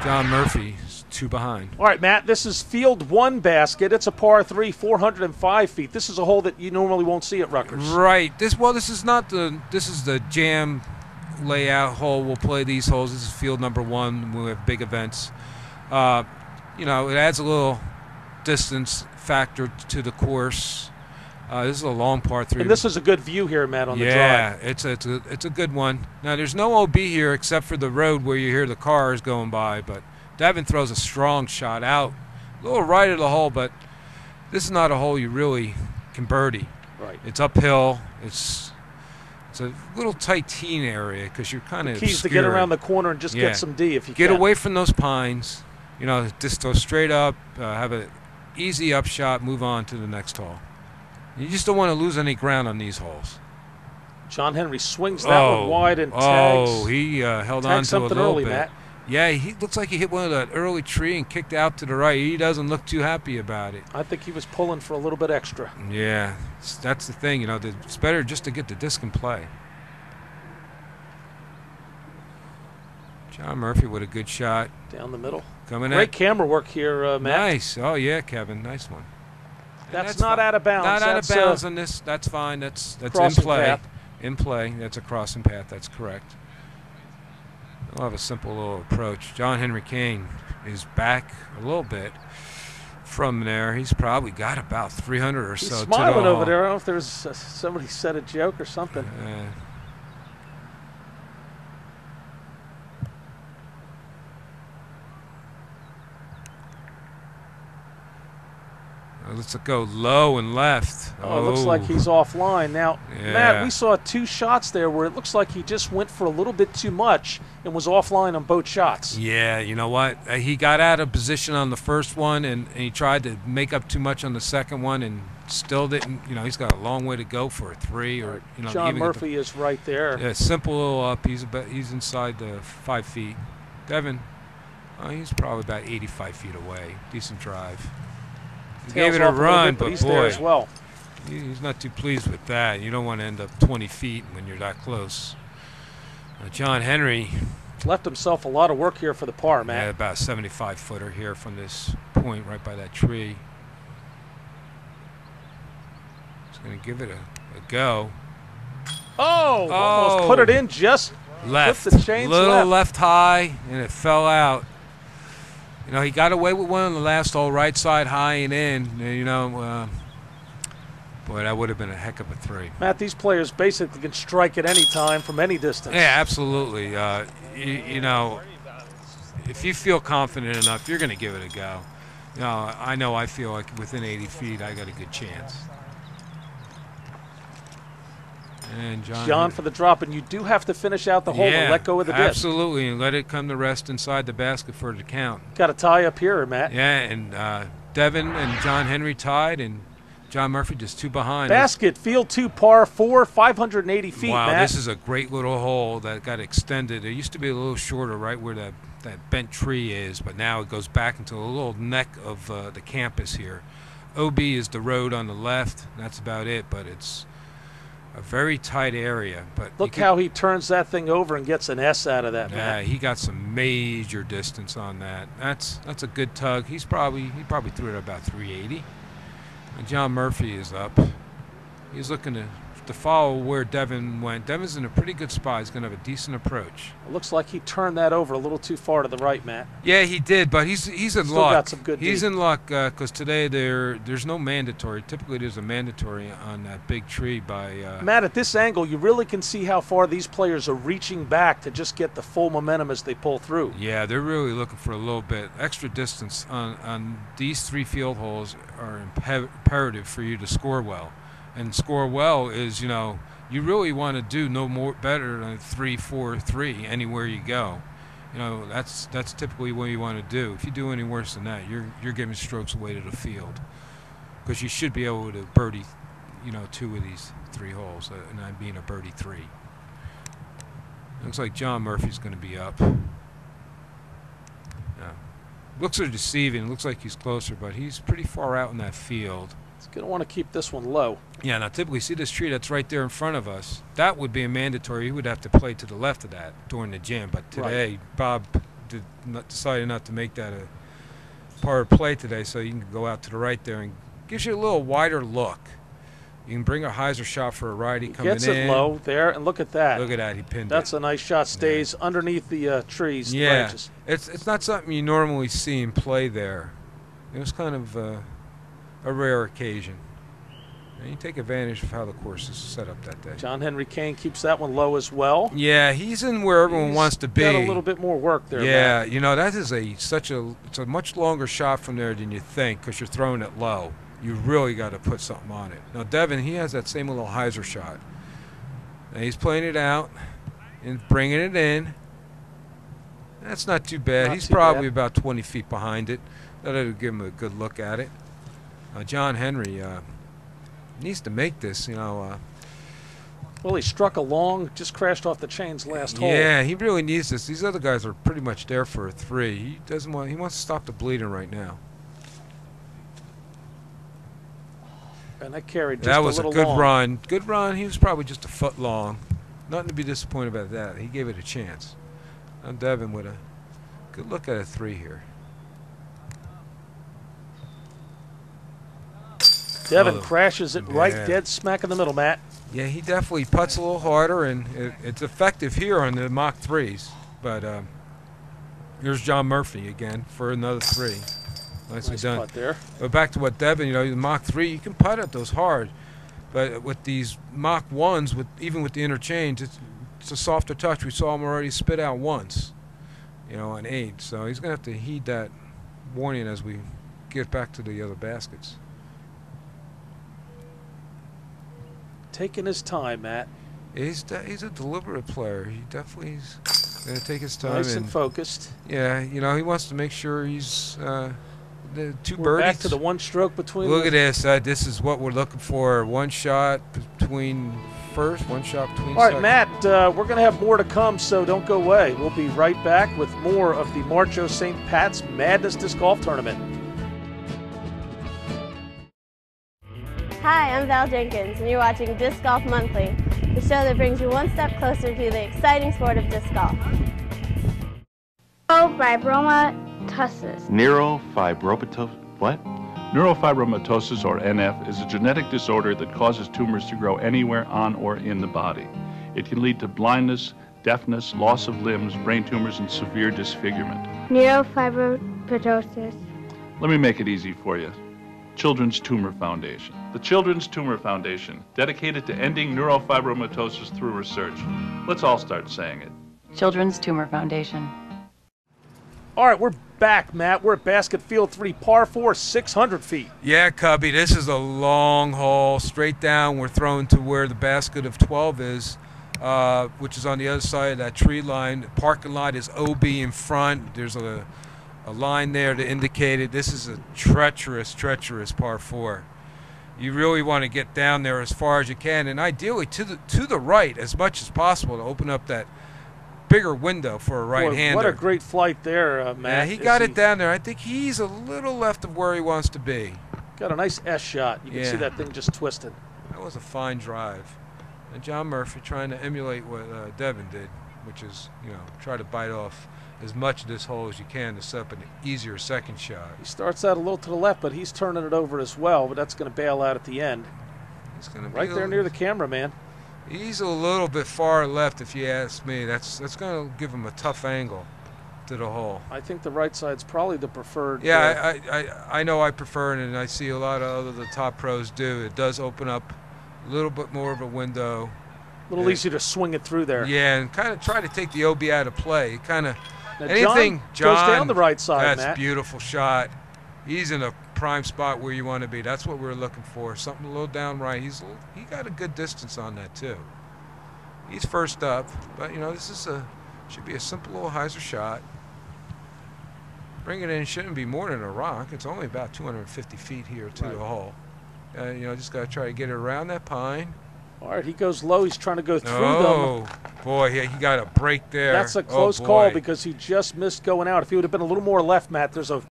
John Murphy is 2 behind. All right, Matt, this is field 1 basket. It's a par 3, 405 feet. This is a hole that you normally won't see at Rutgers. Right. This is the jam layout hole. We'll play these holes. This is field number 1. We have big events. You know, it adds a little distance factor to the course. This is a long par 3. And this is a good view here, Matt, on the drive. Yeah, it's a good one. Now, there's no OB here except for the road where you hear the cars going by, but Devin throws a strong shot out. A little right of the hole, but this is not a hole you really can birdie. Right. It's uphill. It's a little tight teen area because you're kind of keys to get around the corner and just get some D if you can. Get away from those pines. You know, just go straight up, have an easy up shot, move on to the next hole. You just don't want to lose any ground on these holes. John Henry swings that one wide and tags. Oh, he held on to something a little early, bit. Matt. Yeah, he looks like he hit one of that early tree and kicked out to the right. He doesn't look too happy about it. I think he was pulling for a little bit extra. Yeah, that's the thing. You know, it's better just to get the disc in play. John Murphy with a good shot. Down the middle. Great camera work here, Matt. Nice. Oh, yeah, Kevin. Nice one. That's not out of bounds. Not out of bounds on this. That's fine. That's in play. Path. In play. That's a crossing path. That's correct. We'll have a simple little approach. John Henry Kane is back a little bit from there. He's probably got about 300 or so. He's smiling over there. I don't know if there's somebody said a joke or something. Let's go low and left. Oh, it looks like he's offline. Now, Matt, we saw 2 shots there where it looks like he just went for a little bit too much and was offline on both shots. Yeah, you know what? He got out of position on the first one, and he tried to make up too much on the second one and still didn't. You know, he's got a long way to go for a 3. Or you know, John Murphy is right there. Yeah, simple little up. He's inside the 5 feet. Devin, he's probably about 85 feet away. Decent drive. He gave it a run, but he's boy, there as well. He's not too pleased with that. You don't want to end up 20 feet when you're that close. John Henry left himself a lot of work here for the par, Matt. Yeah, about a 75-footer here from this point right by that tree. He's going to give it a go. Oh, almost put it in just left. The chains little left high, and it fell out. You know, he got away with one on the last hole, right side high and in. You know, boy, that would have been a heck of a 3. Matt, these players basically can strike at any time from any distance. Yeah, absolutely. You know, if you feel confident enough, you're going to give it a go. You know I feel like within 80 feet I got a good chance. And John for the drop, and you do have to finish out the hole and let go of the disc. Absolutely, and let it come to rest inside the basket for it to count. Got a tie up here, Matt. Yeah, and Devin and John Henry tied, and John Murphy just 2 behind. Basket, field 2, par 4, 580 feet, wow, Matt. This is a great little hole that got extended. It used to be a little shorter right where that bent tree is, but now it goes back into a little neck of the campus here. OB is the road on the left. That's about it, but it's a very tight area. But look how he turns that thing over and gets an S out of that. Yeah, Matt. He got some major distance on that. That's a good tug. He probably threw it about 380. And John Murphy is up. He's looking to follow where Devin went. Devin's in a pretty good spot. He's going to have a decent approach. It looks like he turned that over a little too far to the right, Matt. Yeah, he did, but he's in Still luck. Got some good he's in luck because today there's no mandatory. Typically, there's a mandatory on that big tree by. Matt, at this angle, you really can see how far these players are reaching back to just get the full momentum as they pull through. Yeah, they're really looking for a little bit extra distance on these 3 field holes are imperative for you to score well. And score well is, you know, you really want to do no better than 3-4-3 anywhere you go. You know, that's typically what you want to do. If you do any worse than that, you're giving strokes away to the field, because you should be able to birdie, you know, 2 of these 3 holes, and I'm being a birdie 3. Looks like John Murphy's going to be up. Yeah. Looks are deceiving. Looks like he's closer, but he's pretty far out in that field. He's going to want to keep this one low. Yeah, now typically see this tree that's right there in front of us. That would be a mandatory. He would have to play to the left of that during the jam. But today, Bob decided not to make that a part of play today, so you can go out to the right there and gives you a little wider look. You can bring a hyzer shot for a righty coming in. Gets it low there, and look at that. Look at that, he pinned it. That's a nice shot. Stays underneath the trees, the yeah, branches. it's not something you normally see in play there. It was kind of a rare occasion. And you take advantage of how the course is set up that day. John Henry Kane keeps that one low as well. Yeah, he's in where everyone wants to be. Got a little bit more work there. Yeah, Matt. you know, that is it's a much longer shot from there than you think because you're throwing it low. You really got to put something on it. Now, Devin, he has that same little hyzer shot. And he's playing it out and bringing it in. That's not too bad. He's probably about 20 feet behind it. That'll give him a good look at it. John Henry needs to make this, you know. Well, he struck a long, just crashed off the chains last hole. Yeah, he really needs this. These other guys are pretty much there for a 3. He doesn't want. He wants to stop the bleeding right now. And that carried just that was a little good long. run. Good run. He was probably just a foot long. Nothing to be disappointed about that. He gave it a chance. Now Devin with a good look at a 3 here. Devin crashes it right dead smack in the middle, Matt. Yeah, he definitely putts a little harder, and it's effective here on the Mach 3s. But here's John Murphy again for another 3. Nicely done. Putt there. But back to what Devin, you know, the Mach 3, you can putt at those hard. But with these Mach 1s, even with the interchange, it's a softer touch. We saw him already spit out once, you know, an 8. So he's going to have to heed that warning as we get back to the other baskets. Taking his time, Matt. He's a deliberate player. He definitely is going to take his time. Nice and focused. Yeah, you know, he wants to make sure he's the 2 We're birdies. back to the 1 stroke between. Look at this. This is what we're looking for. 1 shot between first, 1 shot between second. All right, Matt, we're going to have more to come, so don't go away. We'll be right back with more of the Marcho St. Pat's Madness Disc Golf Tournament. Hi, I'm Val Jenkins, and you're watching Disc Golf Monthly, the show that brings you one step closer to the exciting sport of disc golf. Neurofibromatosis. What? Neurofibromatosis, or NF, is a genetic disorder that causes tumors to grow anywhere on or in the body. It can lead to blindness, deafness, loss of limbs, brain tumors, and severe disfigurement. Neurofibromatosis. Let me make it easy for you. Children's Tumor Foundation. The Children's Tumor Foundation, dedicated to ending neurofibromatosis through research. Let's all start saying it. Children's Tumor Foundation. All right, we're back, Matt. We're at Basket Field 3, par 4, 600 feet. Yeah, Cubby, this is a long hole, straight down. We're thrown to where the basket of 12 is, which is on the other side of that tree line. The parking lot is OB in front. There's a line there to indicate it. This is a treacherous par 4. You really want to get down there as far as you can, and ideally to the right as much as possible to open up that bigger window for a right-hander. What a great flight there, Matt. Yeah, he got it down there. I think he's a little left of where he wants to be. Got a nice S shot. You can see that thing just twisted. That was a fine drive. And John Murphy trying to emulate what Devin did, which is, you know, try to bite off as much of this hole as you can to set up an easier second shot. He starts out a little to the left, but he's turning it over as well, but that's going to bail out at the end. He's gonna be right there near the camera, man. He's a little bit far left, if you ask me. That's going to give him a tough angle to the hole. I think the right side's probably the preferred. Yeah, I know I prefer it, and I see a lot of the top pros do. It does open up a little bit more of a window. A little easier to swing it through there. Yeah, and kind of try to take the OB out of play. Kind of anything. John goes down the right side, that's Matt. A beautiful shot. He's in a prime spot where you want to be. That's what we're looking for. Something a little down right. He got a good distance on that too. He's first up, but you know this is should be a simple little hyzer shot. Bring it in. Shouldn't be more than a rock. It's only about 250 feet here to the hole. You know, just got to try to get it around that pine. All right, he goes low. He's trying to go through them. Oh, boy, he got a break there. That's a close call because he just missed going out. If he would have been a little more left, Matt, there's a